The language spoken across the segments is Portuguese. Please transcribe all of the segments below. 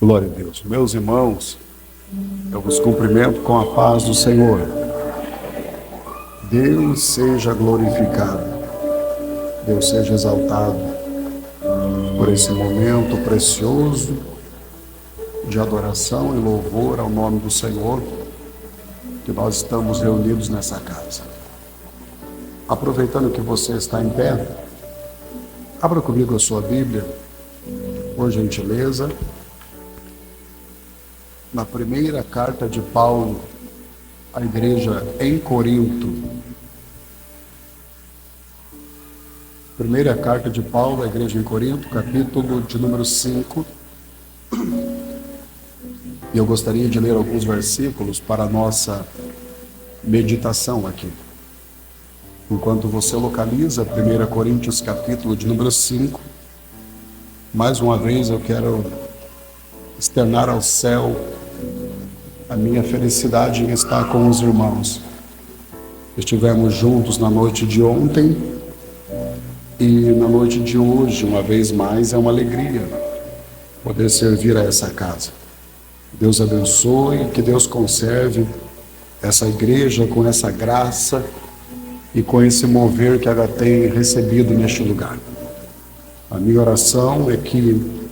Glória a Deus. Meus irmãos, eu vos cumprimento com a paz do Senhor. Deus seja glorificado, Deus seja exaltado por esse momento precioso de adoração e louvor ao nome do Senhor, que nós estamos reunidos nessa casa. Aproveitando que você está em pé, abra comigo a sua Bíblia, por gentileza, na primeira carta de Paulo à igreja em Corinto. Primeira carta de Paulo à igreja em Corinto, capítulo de número 5. E eu gostaria de ler alguns versículos para a nossa meditação aqui. Enquanto você localiza 1 Coríntios, capítulo de número 5, mais uma vez eu quero externar ao céu a minha felicidade em estar com os irmãos. Estivemos juntos na noite de ontem e na noite de hoje, uma vez mais, é uma alegria poder servir a essa casa. Deus abençoe, que Deus conserve essa igreja com essa graça e com esse mover que ela tem recebido neste lugar. A minha oração é que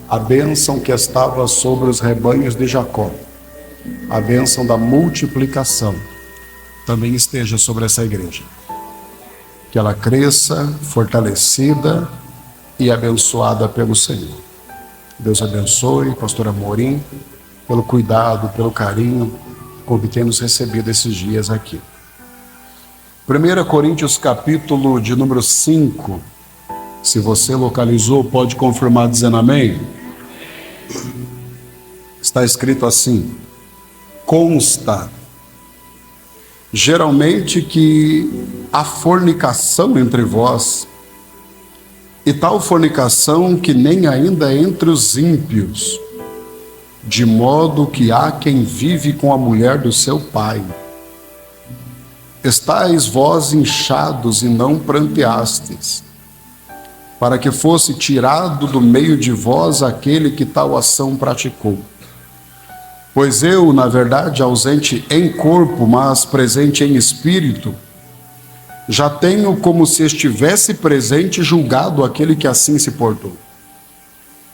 a bênção que estava sobre os rebanhos de Jacó, a bênção da multiplicação, também esteja sobre essa igreja. Que ela cresça, fortalecida e abençoada pelo Senhor. Deus abençoe, pastor Amorim, pelo cuidado, pelo carinho com que tem nos recebido esses dias aqui. 1 Coríntios, capítulo de número 5. Se você localizou, pode confirmar dizendo amém. Está escrito assim: consta geralmente que há fornicação entre vós, e tal fornicação que nem ainda entre os ímpios, de modo que há quem vive com a mulher do seu pai. Estais vós inchados e não pranteastes, para que fosse tirado do meio de vós aquele que tal ação praticou. Pois eu, na verdade, ausente em corpo, mas presente em espírito, já tenho como se estivesse presente julgado aquele que assim se portou.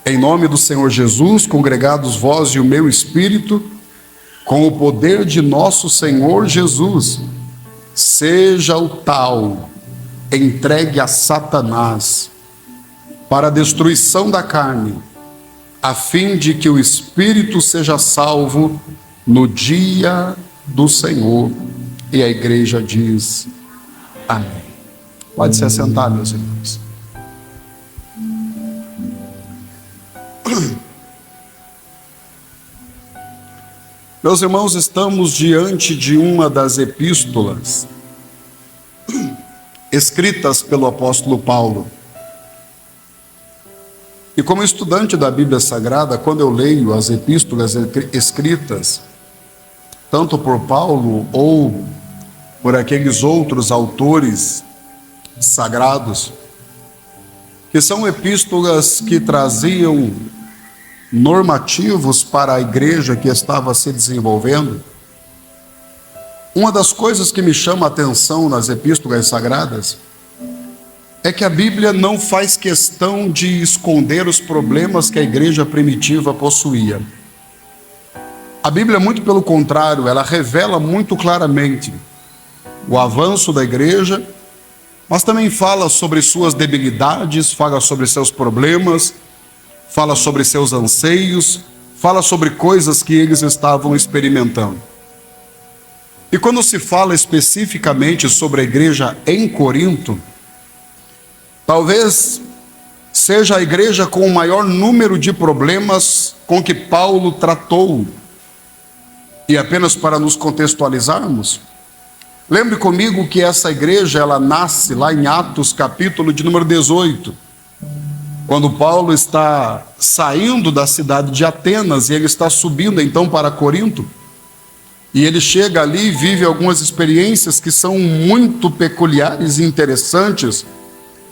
Em nome do Senhor Jesus, congregados vós e o meu espírito, com o poder de nosso Senhor Jesus, seja o tal entregue a Satanás para a destruição da carne, a fim de que o espírito seja salvo no dia do Senhor. E a igreja diz amém. Pode se assentar, meus irmãos. Meus irmãos, estamos diante de uma das epístolas escritas pelo apóstolo Paulo. E como estudante da Bíblia Sagrada, quando eu leio as epístolas escritas, tanto por Paulo ou por aqueles outros autores sagrados, que são epístolas que traziam normativos para a igreja que estava se desenvolvendo, uma das coisas que me chama a atenção nas epístolas sagradas é que a Bíblia não faz questão de esconder os problemas que a igreja primitiva possuía. A Bíblia, muito pelo contrário, ela revela muito claramente o avanço da igreja, mas também fala sobre suas debilidades, fala sobre seus problemas, fala sobre seus anseios, fala sobre coisas que eles estavam experimentando. E quando se fala especificamente sobre a igreja em Corinto, talvez seja a igreja com o maior número de problemas com que Paulo tratou. E apenas para nos contextualizarmos, lembre comigo que essa igreja, ela nasce lá em Atos, capítulo de número 18, quando Paulo está saindo da cidade de Atenas e ele está subindo então para Corinto. E ele chega ali e vive algumas experiências que são muito peculiares e interessantes,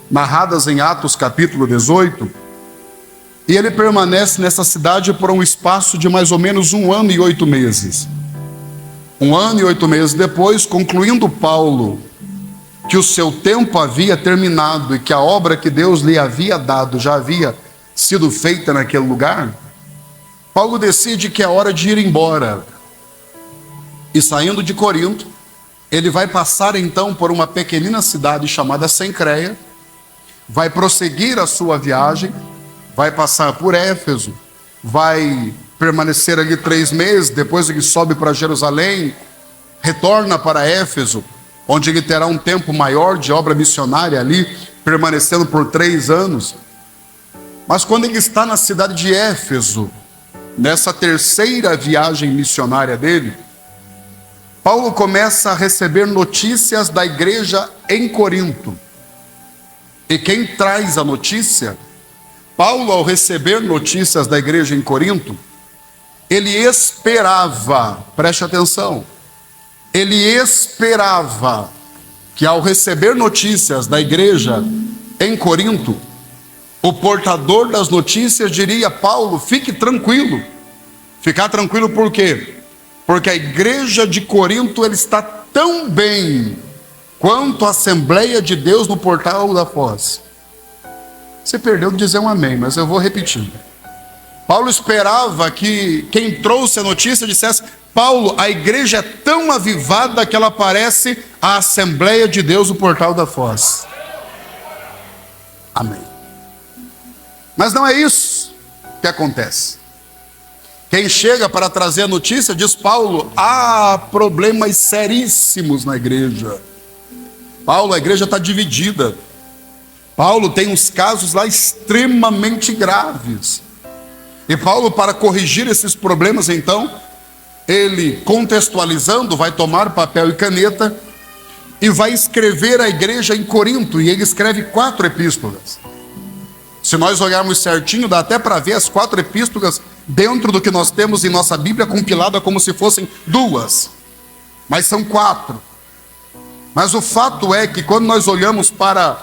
narradas em Atos capítulo 18, E ele permanece nessa cidade por um espaço de mais ou menos 1 ano e 8 meses. 1 ano e 8 meses depois, concluindo Paulo que o seu tempo havia terminado e que a obra que Deus lhe havia dado já havia sido feita naquele lugar, Paulo decide que é hora de ir embora. E saindo de Corinto, ele vai passar então por uma pequenina cidade chamada Cencreia, vai prosseguir a sua viagem, vai passar por Éfeso, vai permanecer ali 3 meses, depois ele sobe para Jerusalém, retorna para Éfeso, onde ele terá um tempo maior de obra missionária ali, permanecendo por 3 anos. Mas quando ele está na cidade de Éfeso, nessa terceira viagem missionária dele, Paulo começa a receber notícias da igreja em Corinto. E quem traz a notícia? Paulo, ao receber notícias da igreja em Corinto, ele esperava, preste atenção, ele esperava que ao receber notícias da igreja em Corinto, o portador das notícias diria: Paulo, fique tranquilo. Ficar tranquilo por quê? Porque a igreja de Corinto ele está tão bem quanto a Assembleia de Deus no Portal da Foz. Você perdeu de dizer um amém, mas eu vou repetir. Paulo esperava que quem trouxe a notícia dissesse: Paulo, a igreja é tão avivada que ela parece a Assembleia de Deus no Portal da Foz. Amém. Mas não é isso que acontece. Quem chega para trazer a notícia diz: Paulo, há problemas seríssimos na igreja. Paulo, a igreja está dividida. Paulo tem uns casos lá extremamente graves. E Paulo, para corrigir esses problemas, então, ele, contextualizando, vai tomar papel e caneta e vai escrever à igreja em Corinto. E ele escreve 4 epístolas. Se nós olharmos certinho, dá até para ver as 4 epístolas dentro do que nós temos em nossa Bíblia, compilada como se fossem 2. Mas são 4. Mas o fato é que quando nós olhamos para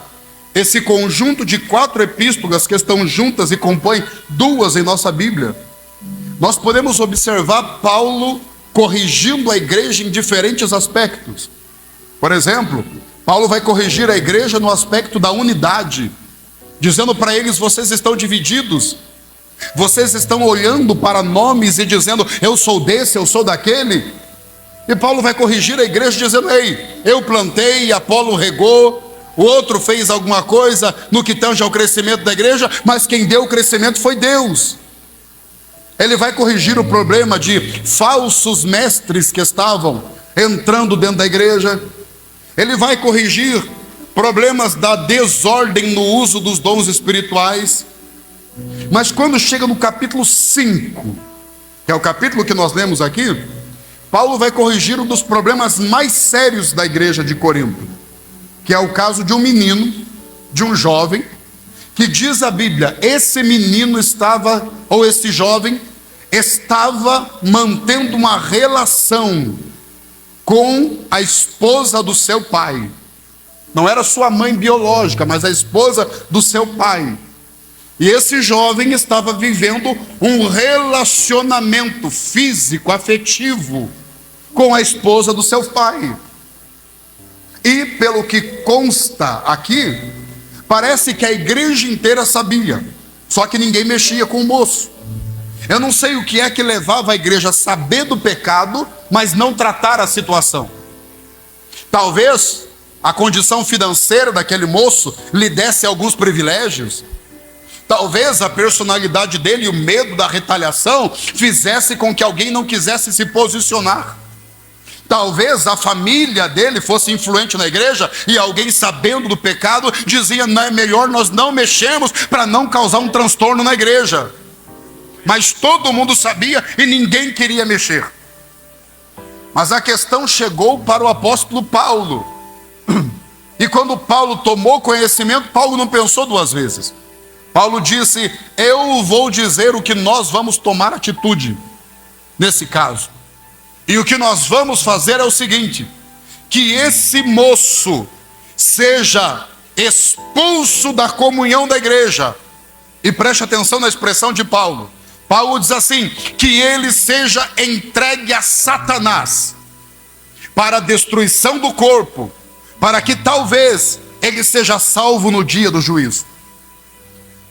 esse conjunto de 4 epístolas que estão juntas e compõem 2 em nossa Bíblia, nós podemos observar Paulo corrigindo a igreja em diferentes aspectos. Por exemplo, Paulo vai corrigir a igreja no aspecto da unidade, dizendo para eles: vocês estão divididos, vocês estão olhando para nomes e dizendo: eu sou desse, eu sou daquele. E Paulo vai corrigir a igreja dizendo: ei, eu plantei, Apolo regou, o outro fez alguma coisa no que tange ao crescimento da igreja, mas quem deu o crescimento foi Deus. Ele vai corrigir o problema de falsos mestres que estavam entrando dentro da igreja. Ele vai corrigir problemas da desordem no uso dos dons espirituais. Mas quando chega no capítulo 5, que é o capítulo que nós lemos aqui, Paulo vai corrigir um dos problemas mais sérios da igreja de Corinto, que é o caso de um menino, de um jovem, que diz a Bíblia, esse menino estava, ou esse jovem, estava mantendo uma relação com a esposa do seu pai. Não era sua mãe biológica, mas a esposa do seu pai. E esse jovem estava vivendo um relacionamento físico, afetivo, com a esposa do seu pai. E pelo que consta aqui, parece que a igreja inteira sabia, só que ninguém mexia com o moço. Eu não sei o que é que levava a igreja a saber do pecado, mas não tratar a situação. Talvez a condição financeira daquele moço lhe desse alguns privilégios. Talvez a personalidade dele e o medo da retaliação fizesse com que alguém não quisesse se posicionar. Talvez a família dele fosse influente na igreja e alguém, sabendo do pecado, dizia: não, é melhor nós não mexermos para não causar um transtorno na igreja. Mas todo mundo sabia e ninguém queria mexer. Mas a questão chegou para o apóstolo Paulo. E quando Paulo tomou conhecimento, Paulo não pensou 2 vezes. Paulo disse: eu vou dizer o que nós vamos tomar atitude nesse caso. E o que nós vamos fazer é o seguinte: que esse moço seja expulso da comunhão da igreja, E preste atenção na expressão de Paulo. Paulo diz assim: que ele seja entregue a Satanás para a destruição do corpo, para que talvez ele seja salvo no dia do juízo.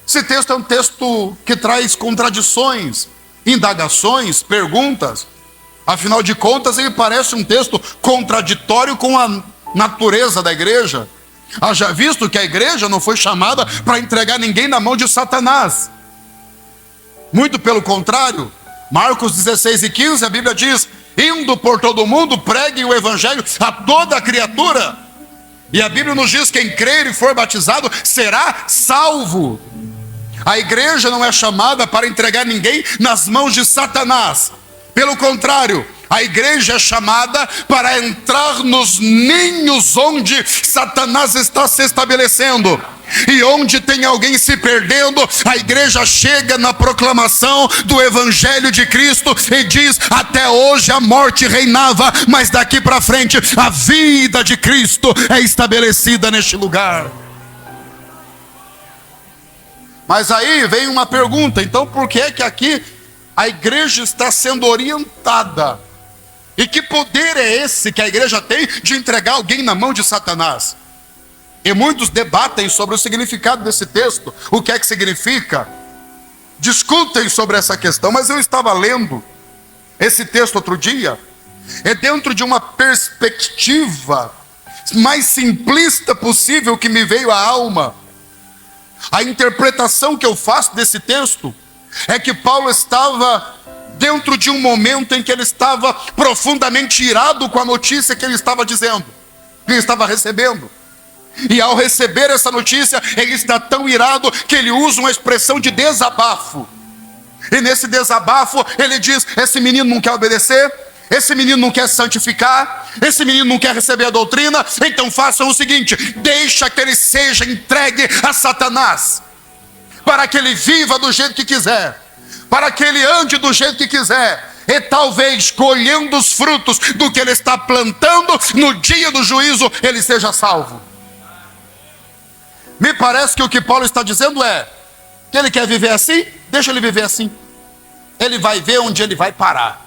Esse texto é um texto que traz contradições, indagações, perguntas. Afinal de contas, ele parece um texto contraditório com a natureza da igreja. Haja visto que a igreja não foi chamada para entregar ninguém na mão de Satanás. Muito pelo contrário, Marcos 16:15, a Bíblia diz: indo por todo o mundo, preguem o evangelho a toda a criatura. E a Bíblia nos diz: quem crer e for batizado será salvo. A igreja não é chamada para entregar ninguém nas mãos de Satanás. Pelo contrário, a igreja é chamada para entrar nos ninhos onde Satanás está se estabelecendo. E onde tem alguém se perdendo, a igreja chega na proclamação do evangelho de Cristo e diz: até hoje a morte reinava, mas daqui para frente a vida de Cristo é estabelecida neste lugar. Mas aí vem uma pergunta: então por que é que aqui a igreja está sendo orientada? E que poder é esse que a igreja tem de entregar alguém na mão de Satanás? E muitos debatem sobre o significado desse texto. O que é que significa? Discutem sobre essa questão. Mas eu estava lendo esse texto outro dia. É dentro de uma perspectiva mais simplista possível que me veio à alma. A interpretação que eu faço desse texto é que Paulo estava dentro de um momento em que ele estava profundamente irado com a notícia que ele estava dizendo, que ele estava recebendo. E ao receber essa notícia, ele está tão irado que ele usa uma expressão de desabafo. E nesse desabafo ele diz: esse menino não quer obedecer, esse menino não quer santificar, esse menino não quer receber a doutrina. Então façam o seguinte: deixa que ele seja entregue a Satanás, para que ele viva do jeito que quiser, para que ele ande do jeito que quiser, e talvez colhendo os frutos do que ele está plantando, no dia do juízo ele seja salvo. Me parece que o que Paulo está dizendo é que ele quer viver assim, deixa ele viver assim. Ele vai ver onde ele vai parar.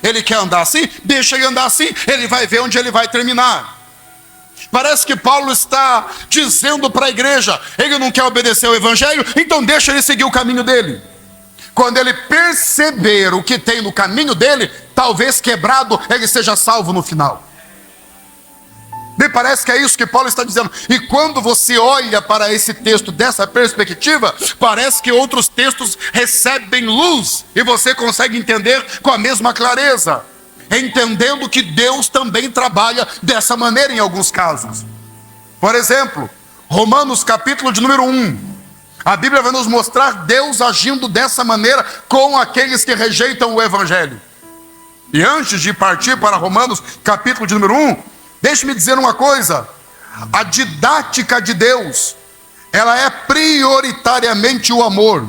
Ele quer andar assim, deixa ele andar assim, ele vai ver onde ele vai terminar. Parece que Paulo está dizendo para a igreja: ele não quer obedecer ao evangelho, então deixa ele seguir o caminho dele. Quando ele perceber o que tem no caminho dele, talvez quebrado, ele seja salvo no final. Me parece que é isso que Paulo está dizendo. E quando você olha para esse texto dessa perspectiva, parece que outros textos recebem luz e você consegue entender com a mesma clareza, entendendo que Deus também trabalha dessa maneira em alguns casos. Por exemplo, Romanos capítulo de número 1. A Bíblia vai nos mostrar Deus agindo dessa maneira com aqueles que rejeitam o evangelho. E antes de partir para Romanos capítulo de número 1, deixe-me dizer uma coisa: a didática de Deus, ela é prioritariamente o amor.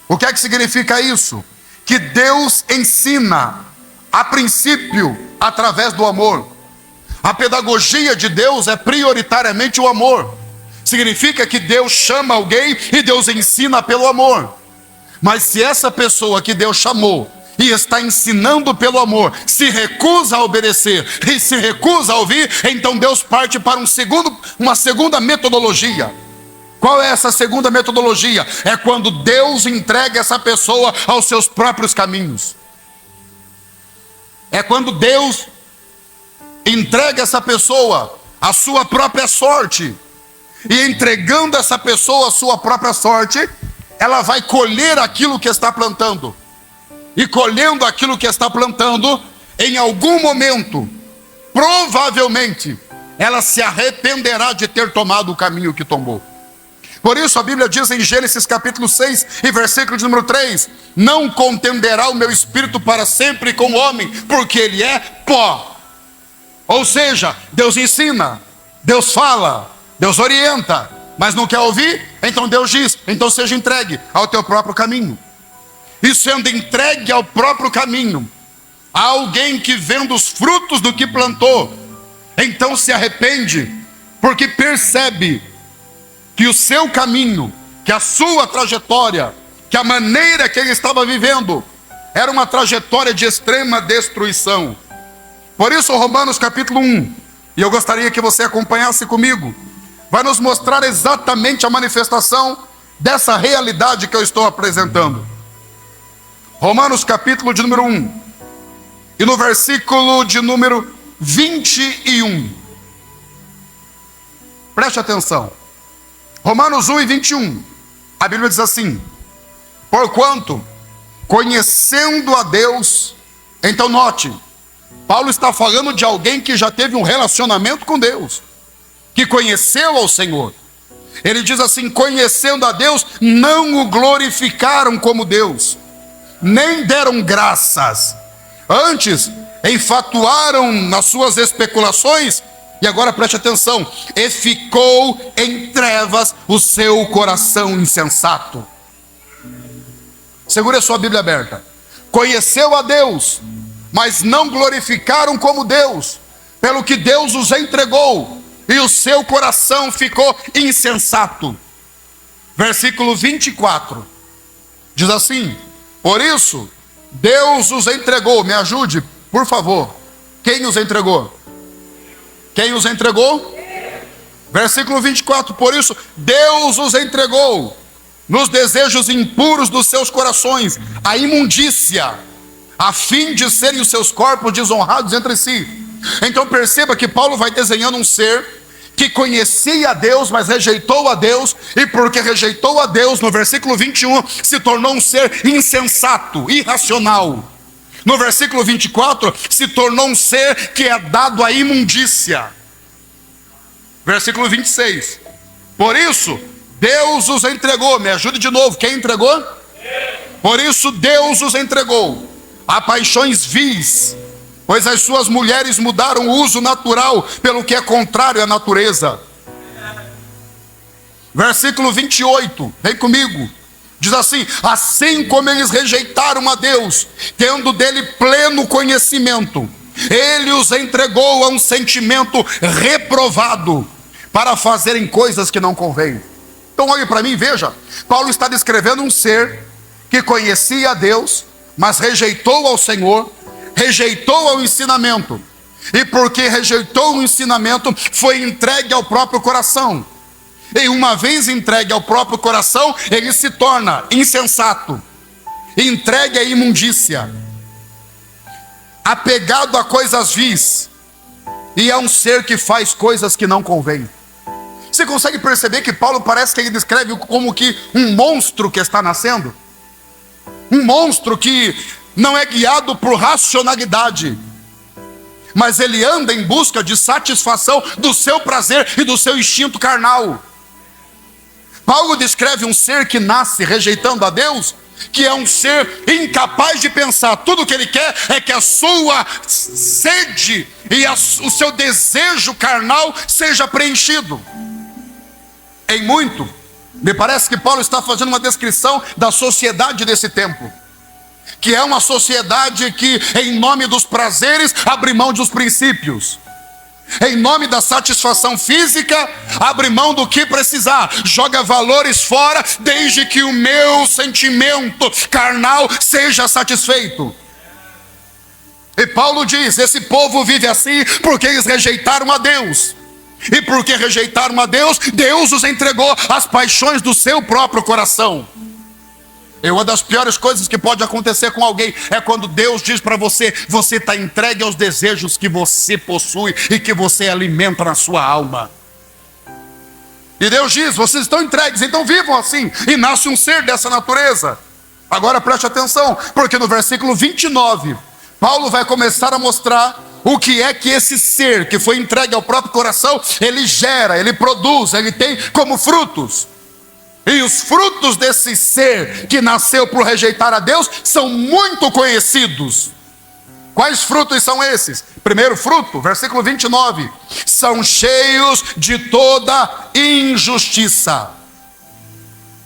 O que é que significa isso? Que Deus ensina, a princípio, através do amor. A pedagogia de Deus é prioritariamente o amor. Significa que Deus chama alguém e Deus ensina pelo amor. Mas se essa pessoa que Deus chamou e está ensinando pelo amor se recusa a obedecer e se recusa a ouvir, então Deus parte para uma segunda metodologia. Qual é essa segunda metodologia? É quando Deus entrega essa pessoa aos seus próprios caminhos. É quando Deus entrega essa pessoa à sua própria sorte. E entregando essa pessoa à sua própria sorte, ela vai colher aquilo que está plantando. E colhendo aquilo que está plantando, em algum momento, provavelmente, ela se arrependerá de ter tomado o caminho que tomou. Por isso a Bíblia diz em Gênesis capítulo 6 e versículo de número 3: não contenderá o meu espírito para sempre com o homem, porque ele é pó. Ou seja, Deus ensina, Deus fala, Deus orienta, mas não quer ouvir? Então Deus diz: então seja entregue ao teu próprio caminho. E sendo entregue ao próprio caminho, há alguém que vendo os frutos do que plantou, então se arrepende, porque percebe que o seu caminho que a sua trajetória, que a maneira que ele estava vivendo, era uma trajetória de extrema destruição. Por isso, Romanos capítulo 1, e eu gostaria que você acompanhasse comigo, vai nos mostrar exatamente a manifestação dessa realidade que eu estou apresentando. Romanos capítulo de número 1, e no versículo de número 21. Preste atenção. Romanos 1 e 21. A Bíblia diz assim: porquanto, conhecendo a Deus, então note, Paulo está falando de alguém que já teve um relacionamento com Deus, que conheceu ao Senhor. Ele diz assim: conhecendo a Deus, não o glorificaram como Deus, nem deram graças. Antes, enfatuaram nas suas especulações, e agora preste atenção, e ficou em trevas o seu coração insensato. Segure a sua Bíblia aberta. Conheceu a Deus, mas não glorificaram como Deus, pelo que Deus os entregou, e o seu coração ficou insensato. Versículo 24, diz assim: por isso, Deus os entregou. Me ajude, por favor. Quem os entregou? Quem os entregou? Versículo 24, por isso, Deus os entregou nos desejos impuros dos seus corações, a imundícia, a fim de serem os seus corpos desonrados entre si. Então perceba que Paulo vai desenhando um ser que conhecia a Deus, mas rejeitou a Deus, e porque rejeitou a Deus, no versículo 21, se tornou um ser insensato, irracional. No versículo 24, se tornou um ser que é dado à imundícia. Versículo 26, por isso, Deus os entregou. Me ajude de novo, quem entregou? Por isso Deus os entregou a paixões vis, pois as suas mulheres mudaram o uso natural pelo que é contrário à natureza. Versículo 28, vem comigo, diz assim: assim como eles rejeitaram a Deus, tendo dele pleno conhecimento, ele os entregou a um sentimento reprovado, para fazerem coisas que não convêm. Então olhe para mim e veja, Paulo está descrevendo um ser que conhecia a Deus, mas rejeitou ao Senhor, rejeitou ao ensinamento, e porque rejeitou o ensinamento, foi entregue ao próprio coração. E uma vez entregue ao próprio coração, ele se torna insensato, entregue à imundícia, apegado a coisas vis, e é um ser que faz coisas que não convêm. Você consegue perceber que Paulo parece que ele descreve como que um monstro que está nascendo? Um monstro que não é guiado por racionalidade, mas ele anda em busca de satisfação do seu prazer e do seu instinto carnal. Paulo descreve um ser que nasce rejeitando a Deus, que é um ser incapaz de pensar. Tudo o que ele quer é que a sua sede e o seu desejo carnal seja preenchido. Em muito, me parece que Paulo está fazendo uma descrição da sociedade desse tempo, que é uma sociedade que, em nome dos prazeres, abre mão dos princípios. Em nome da satisfação física, abre mão do que precisar, joga valores fora, desde que o meu sentimento carnal seja satisfeito. E Paulo diz: esse povo vive assim porque eles rejeitaram a Deus. E porque rejeitaram a Deus, Deus os entregou às paixões do seu próprio coração. E uma das piores coisas que pode acontecer com alguém é quando Deus diz para você: você está entregue aos desejos que você possui e que você alimenta na sua alma. E Deus diz: vocês estão entregues, então vivam assim. E nasce um ser dessa natureza. Agora preste atenção, porque no versículo 29, Paulo vai começar a mostrar o que é que esse ser que foi entregue ao próprio coração, ele gera, ele produz, ele tem como frutos. E os frutos desse ser que nasceu por rejeitar a Deus são muito conhecidos. Quais frutos são esses? Primeiro fruto, versículo 29, são cheios de toda injustiça.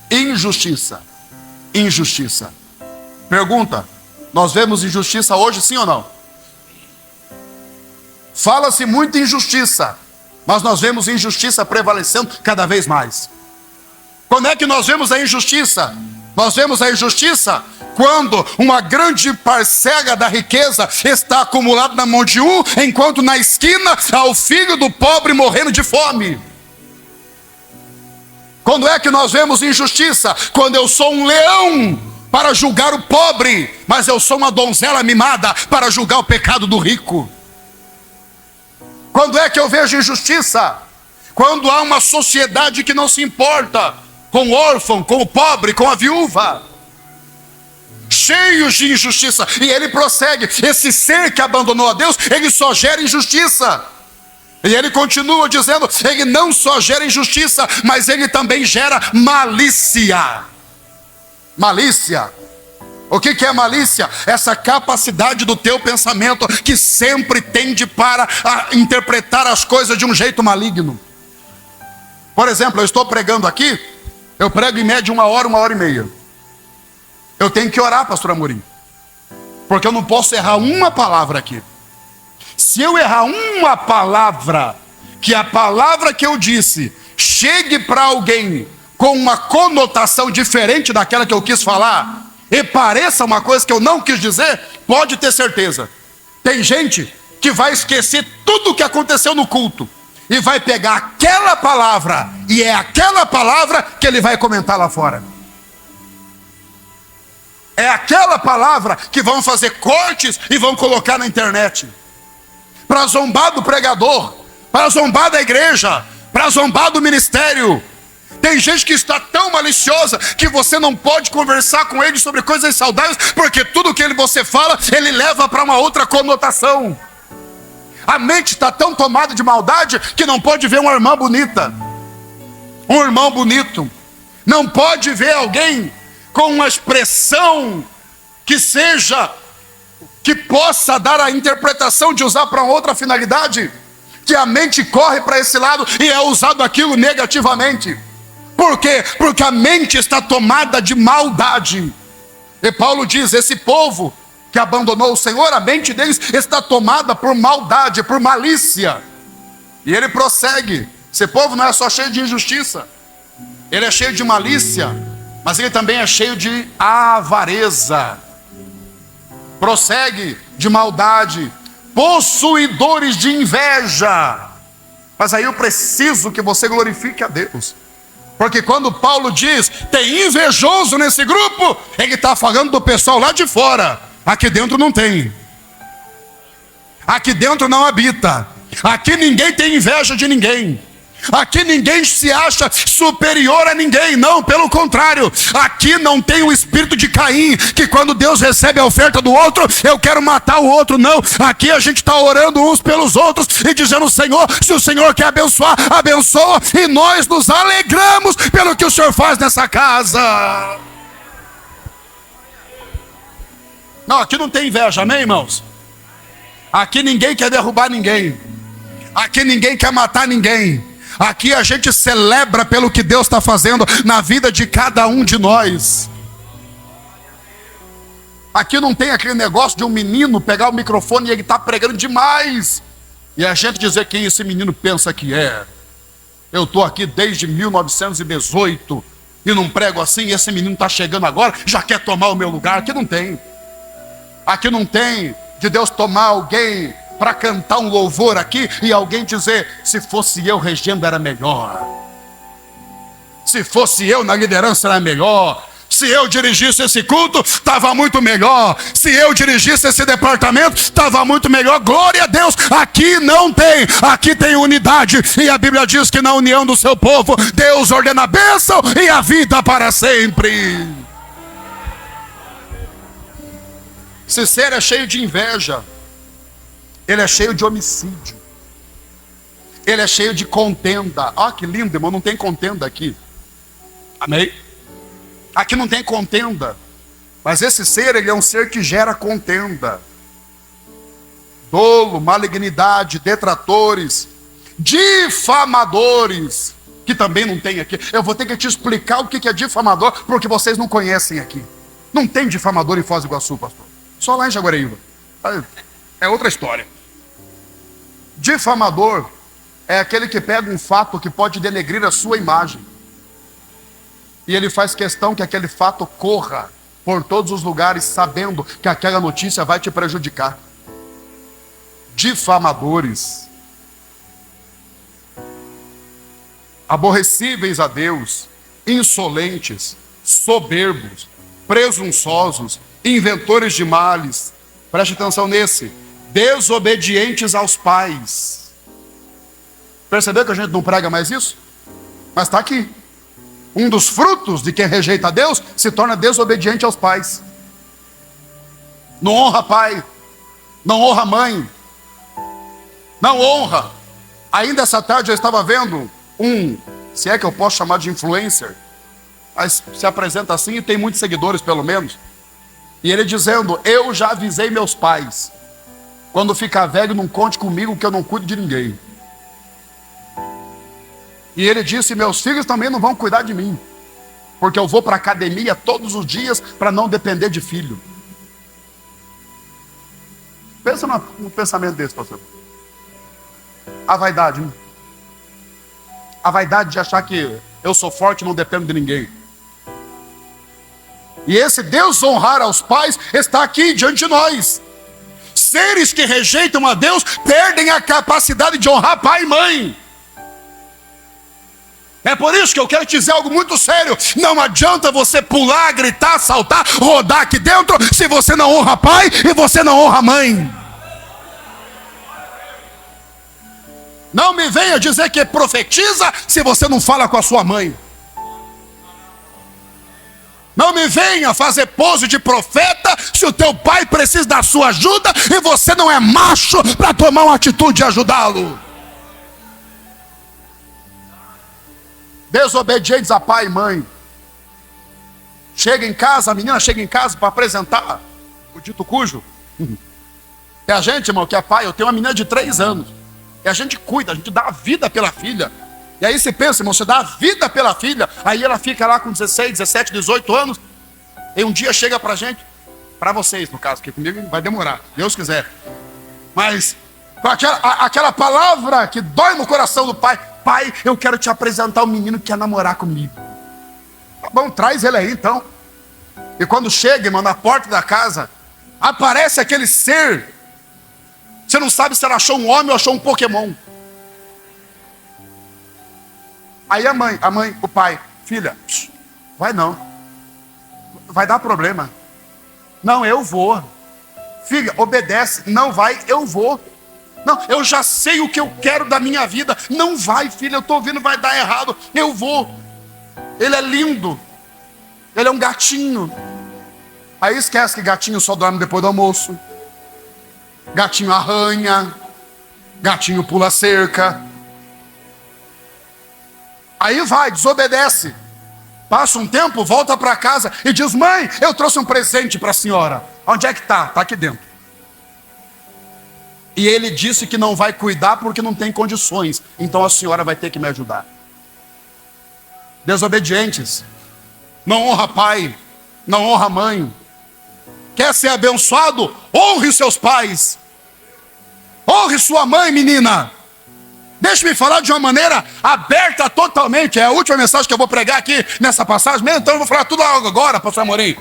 Injustiça. Injustiça. Pergunta: nós vemos injustiça hoje, sim ou não? Fala-se muito em injustiça, mas nós vemos injustiça prevalecendo cada vez mais. Quando é que nós vemos a injustiça? Nós vemos a injustiça quando uma grande parcela da riqueza está acumulada na mão de um, enquanto na esquina há o filho do pobre morrendo de fome. Quando é que nós vemos injustiça? Quando eu sou um leão para julgar o pobre, mas eu sou uma donzela mimada para julgar o pecado do rico. Quando é que eu vejo injustiça? Quando há uma sociedade que não se importa com o órfão, com o pobre, com a viúva, cheios de injustiça. E ele prossegue: esse ser que abandonou a Deus, ele só gera injustiça. E ele continua dizendo: ele não só gera injustiça, mas ele também gera malícia. Malícia. O que é malícia? Essa capacidade do teu pensamento que sempre tende para interpretar as coisas de um jeito maligno. Por exemplo, eu estou pregando aqui, eu prego em média 1 hora, 1h30. Eu tenho que orar, pastor Amorim, porque eu não posso errar uma palavra aqui. Se eu errar uma palavra, que a palavra que eu disse chegue para alguém com uma conotação diferente daquela que eu quis falar, e pareça uma coisa que eu não quis dizer, pode ter certeza. Tem gente que vai esquecer tudo o que aconteceu no culto e vai pegar aquela palavra, e é aquela palavra que ele vai comentar lá fora. É aquela palavra que vão fazer cortes e vão colocar na internet, para zombar do pregador, para zombar da igreja, para zombar do ministério. Tem gente que está tão maliciosa que você não pode conversar com ele sobre coisas saudáveis, porque tudo que você fala, ele leva para uma outra conotação. A mente está tão tomada de maldade que não pode ver uma irmã bonita, um irmão bonito, não pode ver alguém com uma expressão que possa dar a interpretação de usar para outra finalidade, que a mente corre para esse lado e é usado aquilo negativamente. Por quê? Porque a mente está tomada de maldade. E Paulo diz: esse povo que abandonou o Senhor, a mente deles está tomada por maldade, por malícia. E ele prossegue: esse povo não é só cheio de injustiça, ele é cheio de malícia, mas ele também é cheio de avareza. Prossegue: de maldade, possuidores de inveja. Mas aí eu preciso que você glorifique a Deus, porque quando Paulo diz tem invejoso nesse grupo, ele está falando do pessoal lá de fora. Aqui dentro não tem. Aqui dentro não habita. Aqui ninguém tem inveja de ninguém. Aqui ninguém se acha superior a ninguém. Não, pelo contrário. Aqui não tem o espírito de Caim, que quando Deus recebe a oferta do outro, eu quero matar o outro. Não, aqui a gente está orando uns pelos outros e dizendo: Senhor, se o Senhor quer abençoar, abençoa. E nós nos alegramos pelo que o Senhor faz nessa casa. Não, aqui não tem inveja, amém, irmãos? Aqui ninguém quer derrubar ninguém. Aqui ninguém quer matar ninguém. Aqui a gente celebra pelo que Deus está fazendo na vida de cada um de nós. Aqui não tem aquele negócio de um menino pegar o microfone e ele está pregando demais, e a gente dizer quem esse menino pensa que é. Eu estou aqui desde 1918 e não prego assim, e esse menino está chegando agora, já quer tomar o meu lugar. Aqui não tem. Aqui não tem de Deus tomar alguém para cantar um louvor aqui e alguém dizer: se fosse eu regendo era melhor, se fosse eu na liderança era melhor, se eu dirigisse esse culto estava muito melhor, se eu dirigisse esse departamento estava muito melhor. Glória a Deus. Aqui não tem. Aqui tem unidade, e a Bíblia diz que na união do seu povo Deus ordena a bênção e a vida para sempre. Esse ser é cheio de inveja, ele é cheio de homicídio, ele é cheio de contenda. Ah, que lindo, irmão, não tem contenda aqui. Amém? Aqui não tem contenda, mas esse ser, ele é um ser que gera contenda, dolo, malignidade, detratores, difamadores, que também não tem aqui. Eu vou ter que te explicar o que é difamador, porque vocês não conhecem aqui. Não tem difamador em Foz do Iguaçu, pastor. Só lá em Jaguareíba. É outra história. Difamador é aquele que pega um fato que pode denegrir a sua imagem E ele faz questão que aquele fato corra por todos os lugares, sabendo que aquela notícia vai te prejudicar. Difamadores, aborrecíveis a Deus, insolentes, soberbos, presunçosos, inventores de males. Preste atenção nesse. Desobedientes aos pais. Percebeu que a gente não prega mais isso? Mas está aqui. Um dos frutos de quem rejeita Deus se torna desobediente aos pais. Não honra pai, não honra mãe, não honra. Ainda essa tarde eu estava vendo se é que eu posso chamar de influencer, mas se apresenta assim e tem muitos seguidores pelo menos. E ele dizendo: eu já avisei meus pais, quando ficar velho não conte comigo que eu não cuido de ninguém. E ele disse: meus filhos também não vão cuidar de mim, porque eu vou para a academia todos os dias para não depender de filho. Pensa no pensamento desse, pastor. A vaidade, né? A vaidade de achar que eu sou forte e não dependo de ninguém. E esse desonrar aos pais está aqui diante de nós. Seres que rejeitam a Deus perdem a capacidade de honrar pai e mãe. É por isso que eu quero te dizer algo muito sério. Não adianta você pular, gritar, saltar, rodar aqui dentro, se você não honra pai e você não honra mãe. Não me venha dizer que profetiza se você não fala com a sua mãe. Não me venha fazer pose de profeta se o teu pai precisa da sua ajuda e você não é macho para tomar uma atitude de ajudá-lo. Desobedientes a pai e mãe. Chega em casa, a menina chega em casa para apresentar o dito cujo. É a gente, irmão, que é pai. Eu tenho uma menina de 3 anos. E a gente cuida, a gente dá a vida pela filha. E aí você pensa, irmão, você dá a vida pela filha. Aí ela fica lá com 16, 17, 18 anos. E um dia chega pra gente, pra vocês no caso, porque comigo vai demorar, Deus quiser. Mas com aquela palavra que dói no coração do pai. Pai, eu quero te apresentar um menino que quer namorar comigo. Tá bom, traz ele aí então. E quando chega, irmão, na porta da casa, aparece aquele ser. Você não sabe se ela achou um homem ou achou um Pokémon. Aí a mãe, o pai: filha, vai não. Vai dar problema. Não, eu vou. Filha, obedece. Não vai, eu vou. Não, eu já sei o que eu quero da minha vida. Não vai, filha, eu estou vendo, vai dar errado. Eu vou. Ele é lindo. Ele é um gatinho. Aí esquece que gatinho só dorme depois do almoço. Gatinho arranha. Gatinho pula cerca. Aí vai, desobedece. Passa um tempo, volta para casa e diz: mãe, eu trouxe um presente para a senhora. Onde é que está? Está aqui dentro. E ele disse que não vai cuidar porque não tem condições. Então a senhora vai ter que me ajudar. Desobedientes. Não honra pai. Não honra mãe. Quer ser abençoado? Honre seus pais. Honre sua mãe, menina. Deixe-me falar de uma maneira aberta totalmente. É a última mensagem que eu vou pregar aqui nessa passagem mesmo. Então eu vou falar tudo agora, pastor Amorim.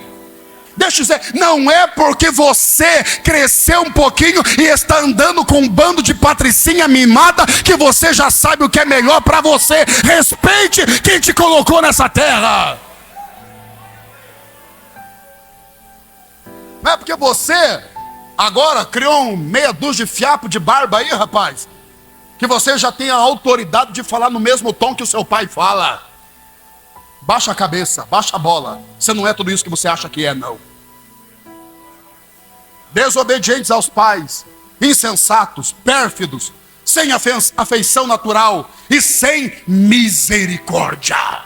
Deixa eu dizer, não é porque você cresceu um pouquinho e está andando com um bando de patricinha mimada que você já sabe o que é melhor para você. Respeite quem te colocou nessa terra. Não é porque você agora criou meia dúzia de fiapo de barba aí, rapaz, que você já tem a autoridade de falar no mesmo tom que o seu pai fala. Baixa a cabeça, baixa a bola. Você não é tudo isso que você acha que é, não. Desobedientes aos pais, insensatos, pérfidos, sem afeição natural e sem misericórdia.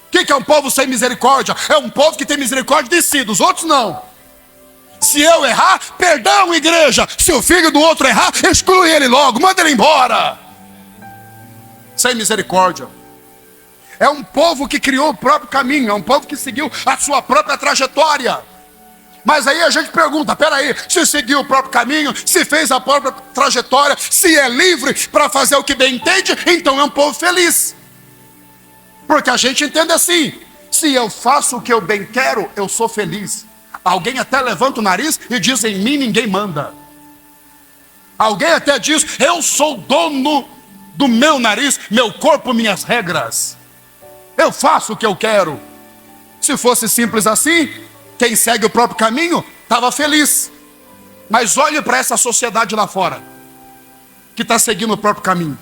O que é um povo sem misericórdia? É um povo que tem misericórdia de si, dos outros não. Se eu errar, perdão, igreja. Se o filho do outro errar, exclui ele logo, manda ele embora. Sem misericórdia. É um povo que criou o próprio caminho, é um povo que seguiu a sua própria trajetória. Mas aí a gente pergunta, peraí, se seguiu o próprio caminho, se fez a própria trajetória, se é livre para fazer o que bem entende, então é um povo feliz. Porque a gente entende assim: se eu faço o que eu bem quero, eu sou feliz. Alguém até levanta o nariz e diz: em mim ninguém manda. Alguém até diz: eu sou dono do meu nariz, meu corpo, minhas regras. Eu faço o que eu quero. Se fosse simples assim, quem segue o próprio caminho estava feliz. Mas olhe para essa sociedade lá fora, que está seguindo o próprio caminho.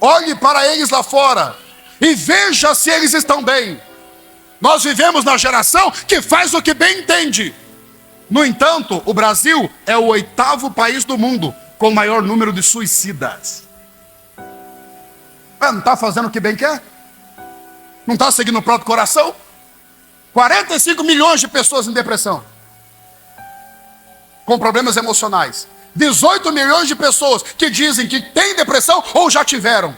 Olhe para eles lá fora e veja se eles estão bem. Nós vivemos na geração que faz o que bem entende. No entanto, o Brasil é o 8º país do mundo com o maior número de suicidas. Não está fazendo o que bem quer? Não está seguindo o próprio coração? 45 milhões de pessoas em depressão, com problemas emocionais. 18 milhões de pessoas que dizem que têm depressão ou já tiveram.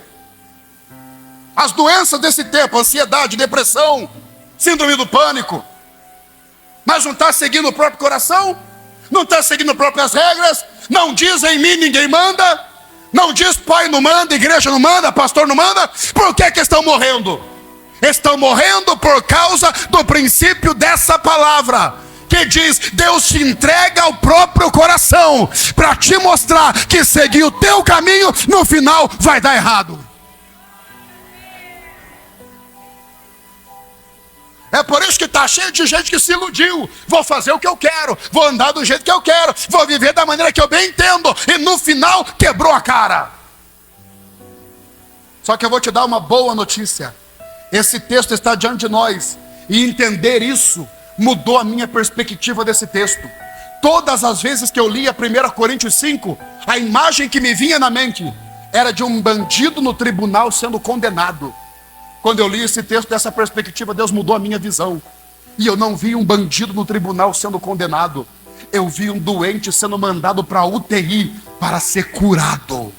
As doenças desse tempo: ansiedade, depressão, síndrome do pânico. Mas não está seguindo o próprio coração? Não está seguindo as próprias regras? Não diz: em mim ninguém manda? Não diz: pai não manda, igreja não manda, pastor não manda? Por que estão morrendo? Estão morrendo por causa do princípio dessa palavra, que diz: Deus te entrega ao próprio coração, para te mostrar que seguir o teu caminho, no final vai dar errado. É por isso que está cheio de gente que se iludiu. Vou fazer o que eu quero, vou andar do jeito que eu quero, vou viver da maneira que eu bem entendo, e no final quebrou a cara. Só que eu vou te dar uma boa notícia. Esse texto está diante de nós, e entender isso mudou a minha perspectiva desse texto. Todas as vezes que eu lia 1 Coríntios 5, a imagem que me vinha na mente era de um bandido no tribunal sendo condenado. Quando eu li esse texto dessa perspectiva, Deus mudou a minha visão. E eu não vi um bandido no tribunal sendo condenado. Eu vi um doente sendo mandado para a UTI para ser curado.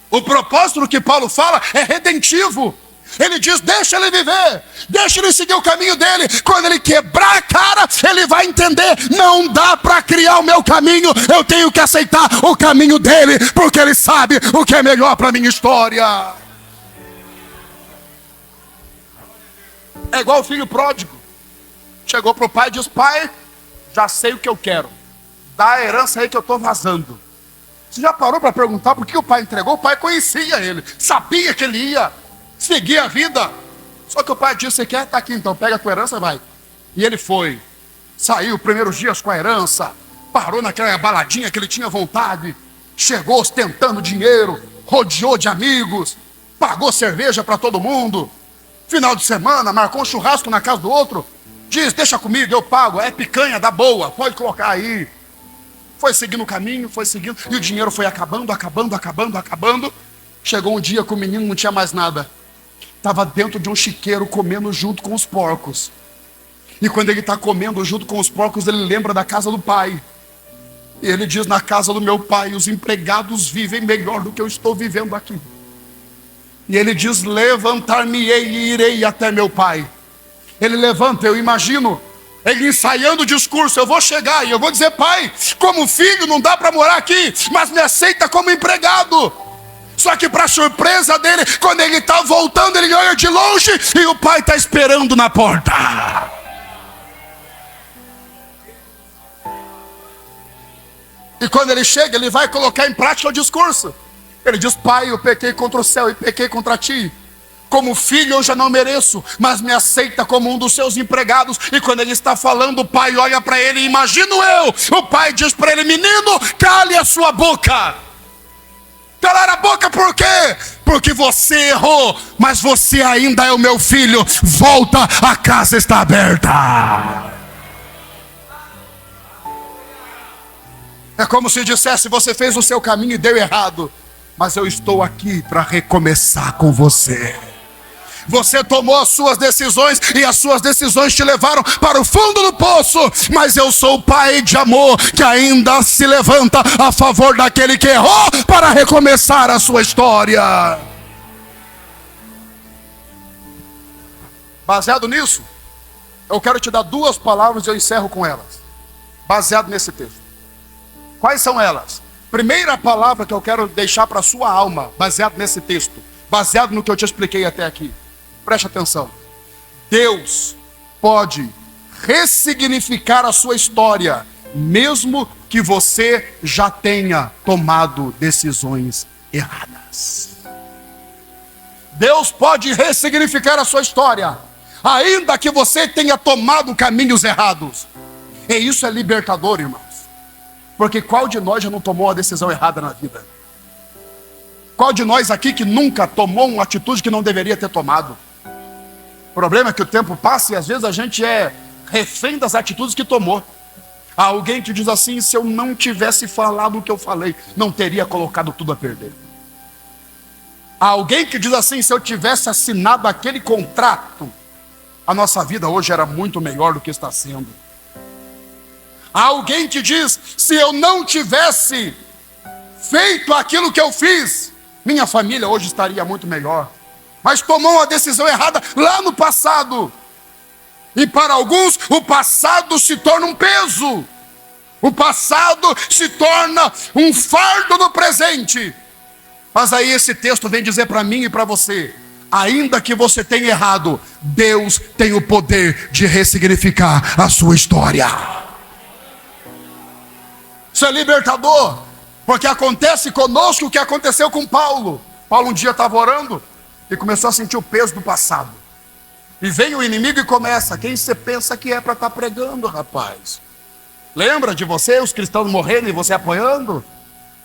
O propósito do que Paulo fala é redentivo. Ele diz: deixa ele viver, deixa ele seguir o caminho dele. Quando ele quebrar a cara, ele vai entender: não dá para criar o meu caminho, eu tenho que aceitar o caminho dele, porque ele sabe o que é melhor para a minha história. É igual o filho pródigo. Chegou para o pai e disse: pai, já sei o que eu quero, dá a herança aí que eu estou vazando. Você já parou para perguntar por que o pai entregou? O pai conhecia ele, sabia que ele ia seguir a vida. Só que o pai disse: você quer? Está aqui então, pega a tua herança e vai. E ele foi, saiu primeiros dias com a herança, parou naquela baladinha que ele tinha vontade, chegou ostentando dinheiro, rodeou de amigos, pagou cerveja para todo mundo. Final de semana, marcou um churrasco na casa do outro, diz: deixa comigo, eu pago, é picanha da boa, pode colocar aí. Foi seguindo o caminho, foi seguindo, e o dinheiro foi acabando. Chegou um dia que o menino não tinha mais nada, estava dentro de um chiqueiro comendo junto com os porcos. E quando ele está comendo junto com os porcos, ele lembra da casa do pai. E ele diz: na casa do meu pai os empregados vivem melhor do que eu estou vivendo aqui. E ele diz: levantar-me-ei e irei até meu pai. Ele levanta, eu imagino ele ensaiando o discurso: eu vou chegar e eu vou dizer: pai, como filho não dá para morar aqui, mas me aceita como empregado. Só que para surpresa dele, quando ele está voltando, ele olha de longe e o pai está esperando na porta. E quando ele chega, ele vai colocar em prática o discurso. Ele diz: pai, eu pequei contra o céu e pequei contra ti. Como filho eu já não mereço, mas me aceita como um dos seus empregados. E quando ele está falando, o pai olha para ele, imagino eu. O pai diz para ele: menino, cale a sua boca. Calar a boca por quê? Porque você errou, mas você ainda é o meu filho. Volta, a casa está aberta. É como se dissesse: você fez o seu caminho e deu errado, mas eu estou aqui para recomeçar com você. Você tomou as suas decisões e as suas decisões te levaram para o fundo do poço, mas eu sou o pai de amor que ainda se levanta a favor daquele que errou para recomeçar a sua história. Baseado nisso, eu quero te dar 2 palavras e eu encerro com elas, baseado nesse texto. Quais são elas? Primeira palavra que eu quero deixar para a sua alma, baseado nesse texto: baseado no que eu te expliquei até aqui. Preste atenção. Deus pode ressignificar a sua história, mesmo que você já tenha tomado decisões erradas. Deus pode ressignificar a sua história, ainda que você tenha tomado caminhos errados. E isso é libertador, irmãos. Porque qual de nós já não tomou uma decisão errada na vida? Qual de nós aqui que nunca tomou uma atitude que não deveria ter tomado? O problema é que o tempo passa e às vezes a gente é refém das atitudes que tomou. Há alguém que diz assim: se eu não tivesse falado o que eu falei, não teria colocado tudo a perder. Há alguém que diz assim: se eu tivesse assinado aquele contrato, a nossa vida hoje era muito melhor do que está sendo. Há alguém que diz: se eu não tivesse feito aquilo que eu fiz, minha família hoje estaria muito melhor. Mas tomou uma decisão errada lá no passado. E para alguns, o passado se torna um peso. O passado se torna um fardo no presente. Mas aí esse texto vem dizer para mim e para você: ainda que você tenha errado, Deus tem o poder de ressignificar a sua história. Isso é libertador, porque acontece conosco o que aconteceu com Paulo. Paulo um dia estava orando e começou a sentir o peso do passado. E vem o inimigo e começa: quem você pensa que é para estar pregando, rapaz? Lembra de você, os cristãos morrendo e você apoiando?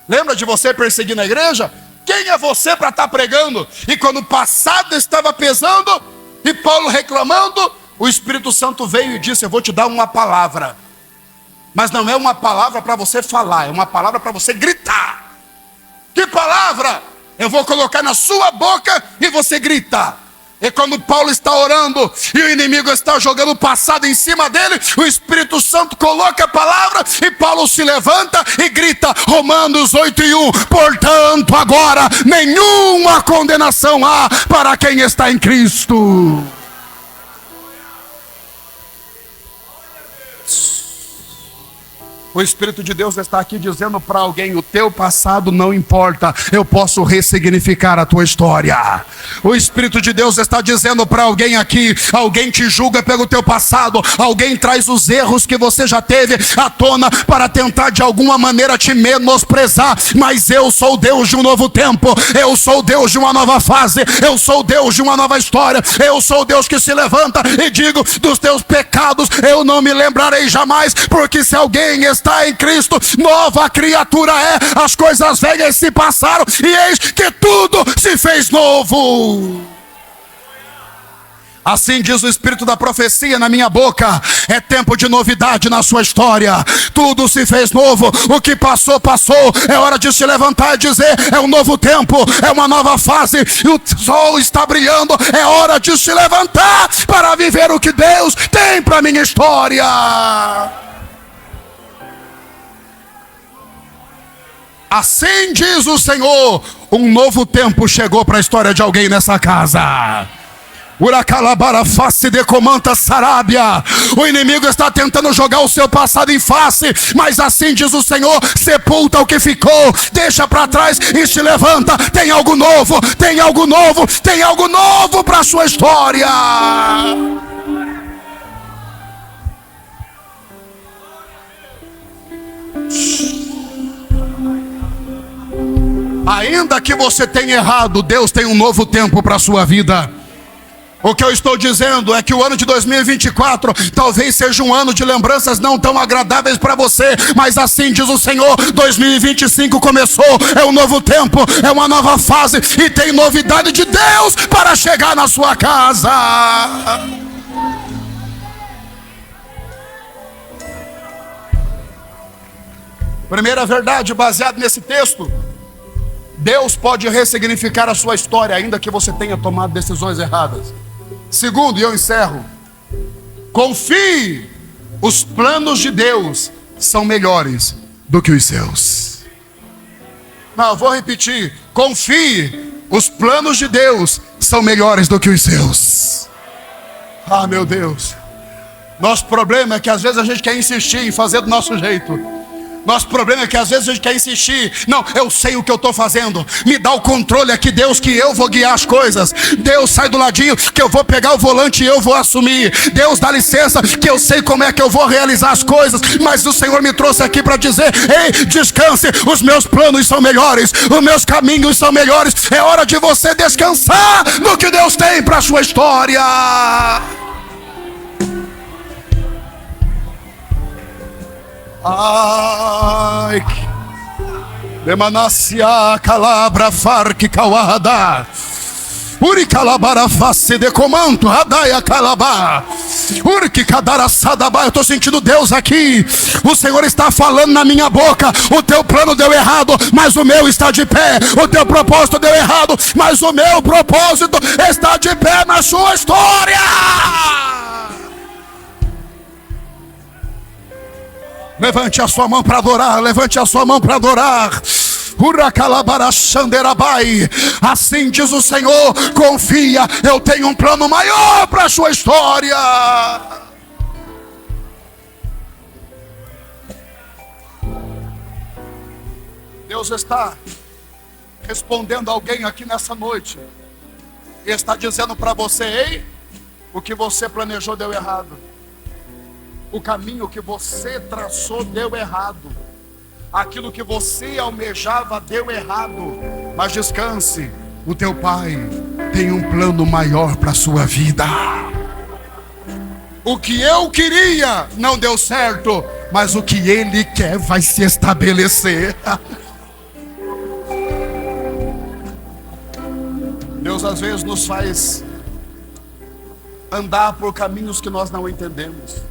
Lembra de você perseguindo a igreja? Quem é você para estar pregando? E quando o passado estava pesando e Paulo reclamando, o Espírito Santo veio e disse: eu vou te dar uma palavra. Mas não é uma palavra para você falar, é uma palavra para você gritar. Que palavra? Eu vou colocar na sua boca e você grita. E quando Paulo está orando e o inimigo está jogando o passado em cima dele, o Espírito Santo coloca a palavra e Paulo se levanta e grita Romanos 8:1: portanto agora nenhuma condenação há para quem está em Cristo. O Espírito de Deus está aqui dizendo para alguém: o teu passado não importa, eu posso ressignificar a tua história. O Espírito de Deus está dizendo para alguém aqui: alguém te julga pelo teu passado, alguém traz os erros que você já teve à tona para tentar de alguma maneira te menosprezar, mas eu sou o Deus de um novo tempo, eu sou o Deus de uma nova fase, eu sou o Deus de uma nova história, eu sou o Deus que se levanta e digo: dos teus pecados eu não me lembrarei jamais, porque se alguém está em Cristo, nova criatura é, as coisas velhas se passaram e eis que tudo se fez novo. Assim diz o Espírito da profecia na minha boca: é tempo de novidade na sua história. Tudo se fez novo, o que passou, passou. É hora de se levantar e dizer: é um novo tempo, é uma nova fase, o sol está brilhando. É hora de se levantar para viver o que Deus tem para minha história. Assim diz o Senhor: um novo tempo chegou para a história de alguém nessa casa. Uracalabara face de comanta Sarábia. O inimigo está tentando jogar o seu passado em face, mas assim diz o Senhor: sepulta o que ficou, deixa para trás e se levanta. Tem algo novo, tem algo novo, tem algo novo para a sua história. Ainda que você tenha errado, Deus tem um novo tempo para a sua vida. O que eu estou dizendo é que o ano de 2024 talvez seja um ano de lembranças não tão agradáveis para você, mas assim diz o Senhor: 2025 começou, é um novo tempo, é uma nova fase e tem novidade de Deus para chegar na sua casa. Primeira verdade baseada nesse texto: Deus pode ressignificar a sua história, ainda que você tenha tomado decisões erradas. Segundo, e eu encerro: confie, os planos de Deus são melhores do que os seus. Não, eu vou repetir: confie, os planos de Deus são melhores do que os seus. Ah, meu Deus, nosso problema é que às vezes a gente quer insistir em fazer do nosso jeito. Nosso problema é que às vezes a gente quer insistir. Não, eu sei o que eu estou fazendo. Me dá o controle aqui, Deus, que eu vou guiar as coisas. Deus, sai do ladinho, que eu vou pegar o volante e eu vou assumir. Deus, dá licença, que eu sei como é que eu vou realizar as coisas. Mas o Senhor me trouxe aqui para dizer: ei, descanse, os meus planos são melhores, os meus caminhos são melhores. É hora de você descansar no que Deus tem para a sua história. Ai, Demanacia calabra farque kawada. Uri calabara face de comando, Radaia calabá. Urque cadara sadabá. Eu estou sentindo Deus aqui. O Senhor está falando na minha boca. O teu plano deu errado, mas o meu está de pé. O teu propósito deu errado, mas o meu propósito está de pé na sua história. Levante a sua mão para adorar. Levante a sua mão para adorar. Assim diz o Senhor: confia, eu tenho um plano maior para a sua história. Deus está respondendo a alguém aqui nessa noite. Ele está dizendo para você: ei, o que você planejou deu errado. O caminho que você traçou deu errado. Aquilo que você almejava deu errado. Mas descanse, o teu Pai tem um plano maior para a sua vida. O que eu queria não deu certo, mas o que Ele quer vai se estabelecer. Deus às vezes nos faz andar por caminhos que nós não entendemos.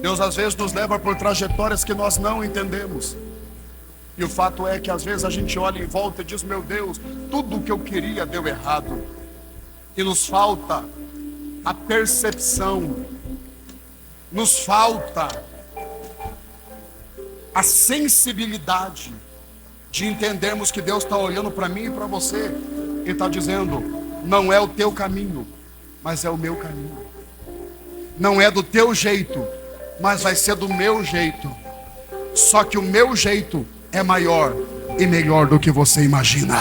Deus às vezes nos leva por trajetórias que nós não entendemos. E o fato é que às vezes a gente olha em volta e diz: meu Deus, tudo o que eu queria deu errado. E nos falta a percepção, nos falta a sensibilidade de entendermos que Deus está olhando para mim e para você e está dizendo: não é o teu caminho, mas é o meu caminho. Não é do teu jeito, mas vai ser do meu jeito. Só que o meu jeito é maior e melhor do que você imagina.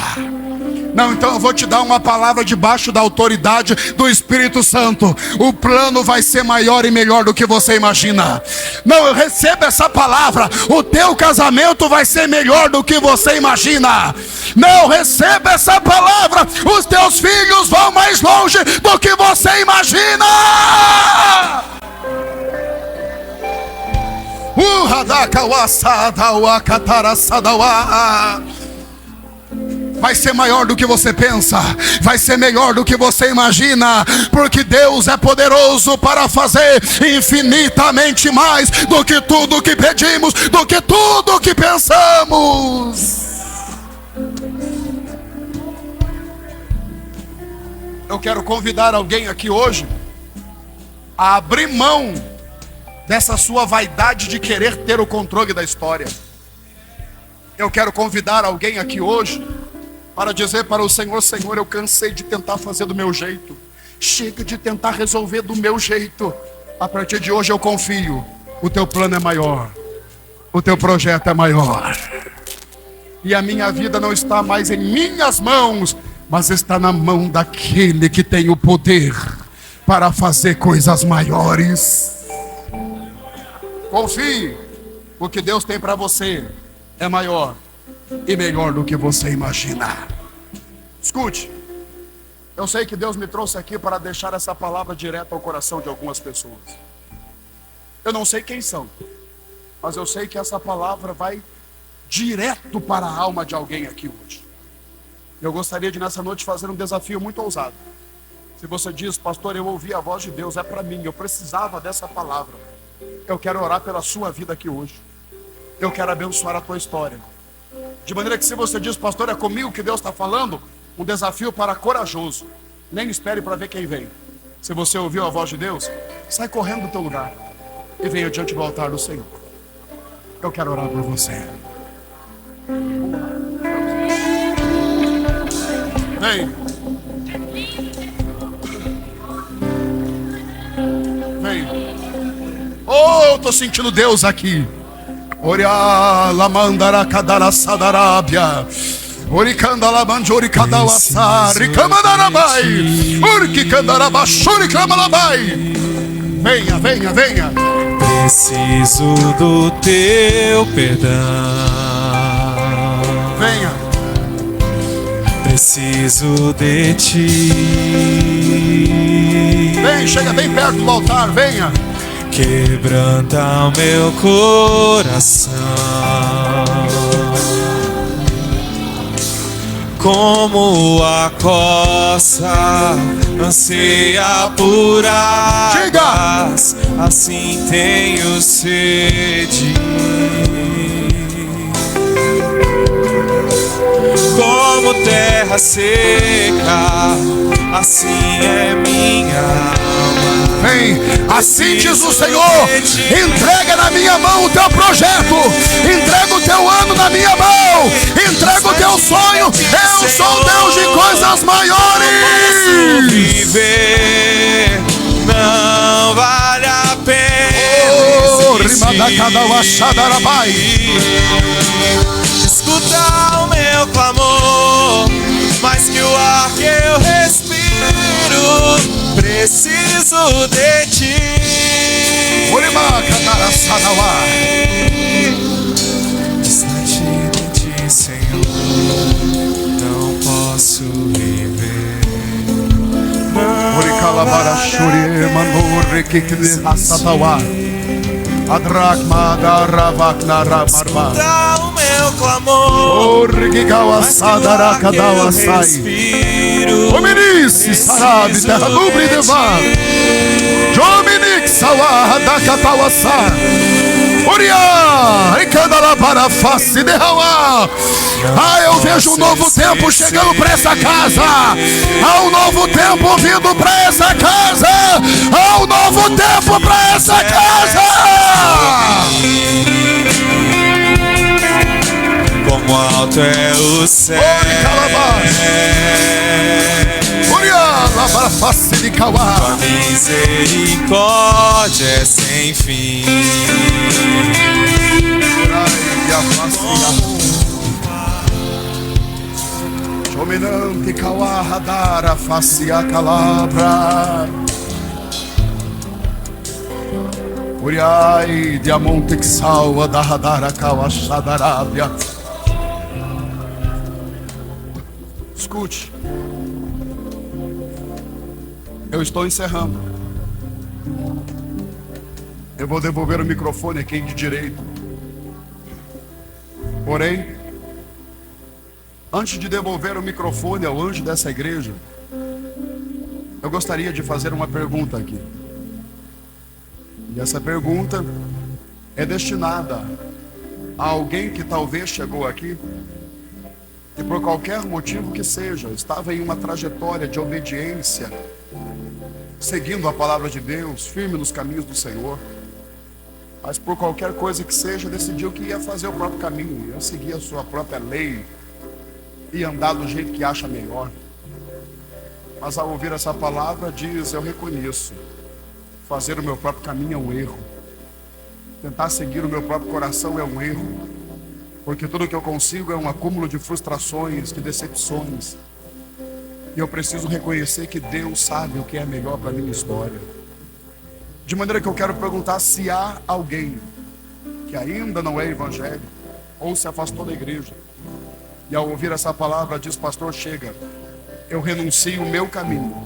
Não, então eu vou te dar uma palavra debaixo da autoridade do Espírito Santo. O plano vai ser maior e melhor do que você imagina. Não, eu recebo essa palavra. O teu casamento vai ser melhor do que você imagina. Não, receba essa palavra. Os teus filhos vão mais longe do que você imagina. Vai ser maior do que você pensa, vai ser melhor do que você imagina, porque Deus é poderoso para fazer infinitamente mais do que tudo que pedimos, do que tudo que pensamos. Eu quero convidar alguém aqui hoje a abrir mão dessa sua vaidade de querer ter o controle da história. Eu quero convidar alguém aqui hoje para dizer para o Senhor: Senhor, eu cansei de tentar fazer do meu jeito. Chega de tentar resolver do meu jeito. A partir de hoje eu confio. O teu plano é maior. O teu projeto é maior. E a minha vida não está mais em minhas mãos, mas está na mão daquele que tem o poder para fazer coisas maiores. Confie, o que Deus tem para você é maior e melhor do que você imagina. Escute, eu sei que Deus me trouxe aqui para deixar essa palavra direta ao coração de algumas pessoas. Eu não sei quem são, mas eu sei que essa palavra vai direto para a alma de alguém aqui hoje. Eu gostaria de nessa noite fazer um desafio muito ousado. Se você diz: pastor, eu ouvi a voz de Deus, é para mim, eu precisava dessa palavra. Eu quero orar pela sua vida aqui hoje. Eu quero abençoar a tua história. De maneira que, se você diz: pastor, é comigo que Deus está falando, um desafio para corajoso. Nem espere para ver quem vem. Se você ouviu a voz de Deus, sai correndo do teu lugar e venha diante do altar do Senhor. Eu quero orar por você. Vem. Vem. Oh, eu estou sentindo Deus aqui. Oria la mandara kadara sadarabia. Oricanda la manjori kadawasa. Ricamadarabai. Urki kandarabashuri kramalabai. Venha, venha, venha. Preciso do teu perdão. Venha. Preciso de ti. Vem, chega bem perto do altar, venha. Quebranta o meu coração. Como a coça anseia por águas, assim tenho sede. Como terra seca, assim é minha alma. Vem, assim diz o Senhor: entrega na minha mão o teu projeto, entrega o teu ano na minha mão, entrega o teu sonho. Eu sou Deus de coisas maiores. Viver não vale a pena. Escuta o meu clamor, mais que o ar que eu respiro, preciso de ti. Distante de ti, Senhor, não posso viver. Escuta o meu clamor, mas que o ar que eu respiro, Ominice, Sarabi, terra nubre de var. Dominic, Sawa, Dakatawasa. Uria, Ricandala para face de Hawa. Ah, eu vejo um novo tempo chegando para essa casa. Há um novo tempo vindo para essa casa. Há um novo tempo para essa casa. Como alto é o céu. Tua misericórdia é sem fim. Dominante Kawahadara Facia Calabra. Uriai Diamante que salva da Radara Kawashadarabia. Escute. Eu estou encerrando. Eu vou devolver o microfone a quem de direito. Porém, antes de devolver o microfone ao anjo dessa igreja, eu gostaria de fazer uma pergunta aqui. E essa pergunta é destinada a alguém que talvez chegou aqui e por qualquer motivo que seja, estava em uma trajetória de obediência, seguindo a palavra de Deus, firme nos caminhos do Senhor, mas por qualquer coisa que seja, decidiu que ia fazer o próprio caminho, ia seguir a sua própria lei, ia andar do jeito que acha melhor. Mas ao ouvir essa palavra diz: eu reconheço, fazer o meu próprio caminho é um erro, tentar seguir o meu próprio coração é um erro, porque tudo que eu consigo é um acúmulo de frustrações, de decepções, e eu preciso reconhecer que Deus sabe o que é melhor para a minha história. De maneira que eu quero perguntar se há alguém que ainda não é evangélico ou se afastou da igreja e ao ouvir essa palavra diz: pastor, chega, eu renuncio o meu caminho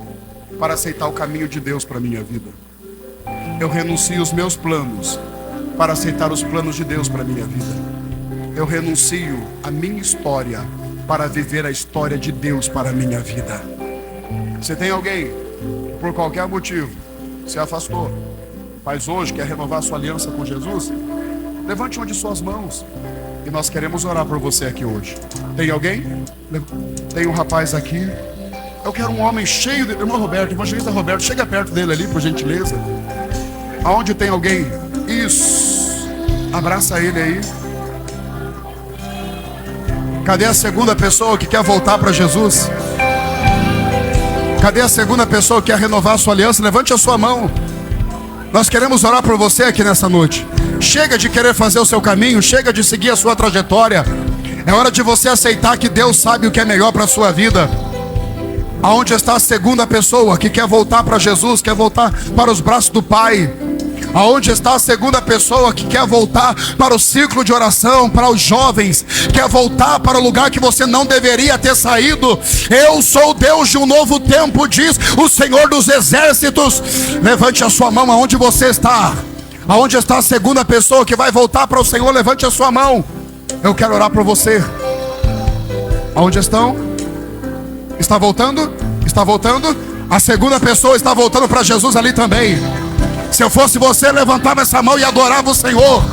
para aceitar o caminho de Deus para a minha vida. Eu renuncio os meus planos para aceitar os planos de Deus para a minha vida. Eu renuncio a minha história para viver a história de Deus para a minha vida. Se tem alguém que por qualquer motivo se afastou, mas hoje quer renovar sua aliança com Jesus, levante uma de suas mãos e nós queremos orar por você aqui hoje. Tem alguém? Tem um rapaz aqui. Eu quero um homem cheio de... Irmão Roberto, evangelista Roberto, chega perto dele ali, por gentileza. Aonde tem alguém? Isso. Abraça ele aí. Cadê a segunda pessoa que quer voltar para Jesus? Cadê a segunda pessoa que quer renovar a sua aliança? Levante a sua mão. Nós queremos orar por você aqui nessa noite. Chega de querer fazer o seu caminho, chega de seguir a sua trajetória. É hora de você aceitar que Deus sabe o que é melhor para a sua vida. Aonde está a segunda pessoa que quer voltar para Jesus, quer voltar para os braços do Pai? Aonde está a segunda pessoa que quer voltar para o círculo de oração, para os jovens, quer voltar para o lugar que você não deveria ter saído? Eu sou o Deus de um novo tempo, diz o Senhor dos Exércitos. Levante a sua mão aonde você está. Aonde está a segunda pessoa que vai voltar para o Senhor? Levante a sua mão. Eu quero orar por você. Aonde estão? Está voltando? Está voltando? A segunda pessoa está voltando para Jesus ali também. Se eu fosse você, levantava essa mão e adorava o Senhor.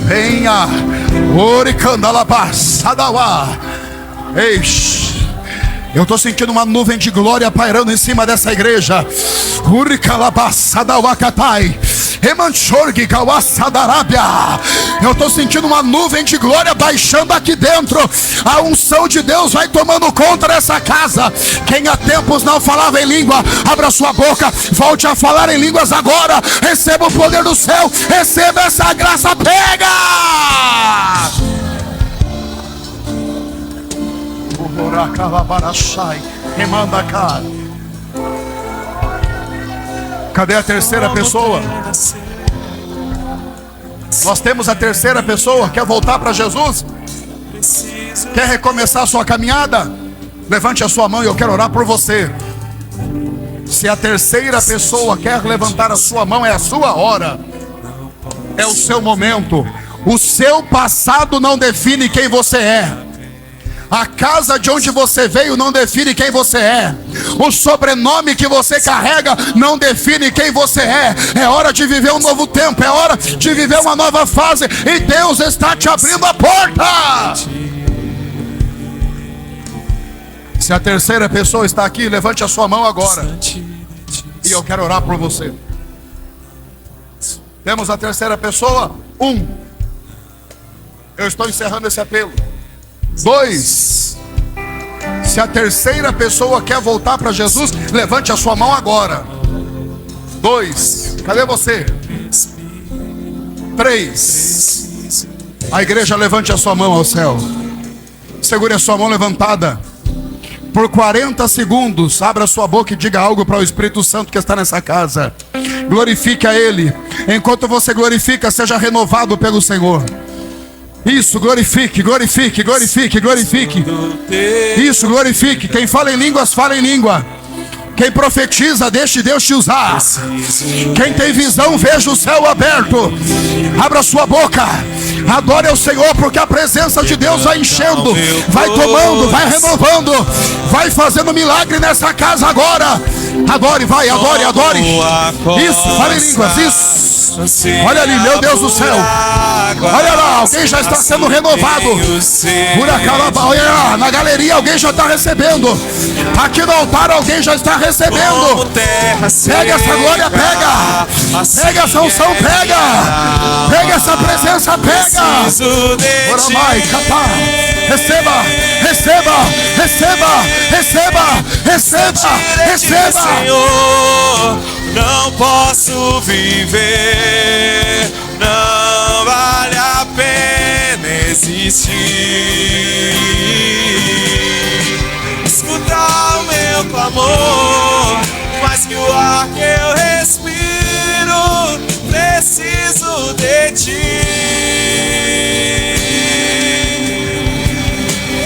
Venha. Eish. Eu estou sentindo uma nuvem de glória pairando em cima dessa igreja. Eu estou sentindo uma nuvem de glória baixando aqui dentro. A unção de Deus vai tomando conta dessa casa. Quem há tempos não falava em língua, abra sua boca, volte a falar em línguas agora. Receba o poder do céu, receba essa graça, pega! Cadê a terceira pessoa? Nós temos a terceira pessoa. Quer voltar para Jesus? Quer recomeçar a sua caminhada? Levante a sua mão e eu quero orar por você. Se a terceira pessoa quer levantar a sua mão, é a sua hora. É o seu momento. O seu passado não define quem você é. A casa de onde você veio não define quem você é. O sobrenome que você carrega não define quem você é. É hora de viver um novo tempo. É hora de viver uma nova fase. E Deus está te abrindo a porta. Se a terceira pessoa está aqui, levante a sua mão agora. E eu quero orar por você. Temos a terceira pessoa. 1. Eu estou encerrando esse apelo. 2. Se a terceira pessoa quer voltar para Jesus, levante a sua mão agora. 2. Cadê você? 3. A igreja, levante a sua mão ao céu. Segure a sua mão levantada. Por 40 segundos, abra sua boca e diga algo para o Espírito Santo que está nessa casa. Glorifique a Ele. Enquanto você glorifica, seja renovado pelo Senhor. Isso, glorifique, glorifique, glorifique, glorifique. Isso, glorifique. Quem fala em línguas, fala em língua. Quem profetiza, deixe Deus te usar. Quem tem visão, veja o céu aberto. Abra sua boca. Adore ao Senhor, porque a presença de Deus vai enchendo, vai tomando, vai renovando, vai fazendo milagre nessa casa agora. Adore, vai, adore, adore. Isso, fale em línguas, isso. Olha ali, meu Deus do céu. Olha lá, alguém já está sendo renovado. Olha lá, na galeria alguém já está recebendo. Aqui no altar alguém já está recebendo. Pega essa glória, pega. Pega essa unção, pega. Pega essa presença, pega. Ora mais, capaz. Receba, receba, receba, receba, receba, receba. Senhor, não posso viver, não vale a pena existir. Escutar o meu clamor, mais que o ar que eu respiro, preciso de ti.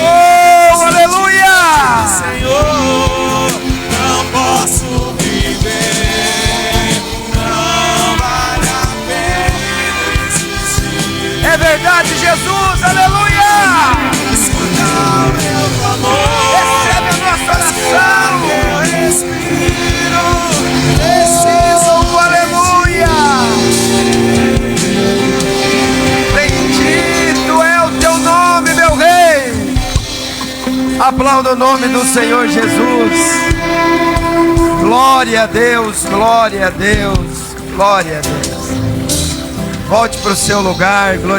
Oh, aleluia! Senhor, não posso viver, não vale a pena existir. É verdade, Jesus, aleluia! Escutar o meu clamor, Recebe a nossa oração. eu respiro, preciso Oh, aleluia! Bendito é o teu nome, meu Rei! Aplauda o nome do Senhor Jesus. Glória a Deus, glória a Deus, glória a Deus. Volte para o seu lugar, glória.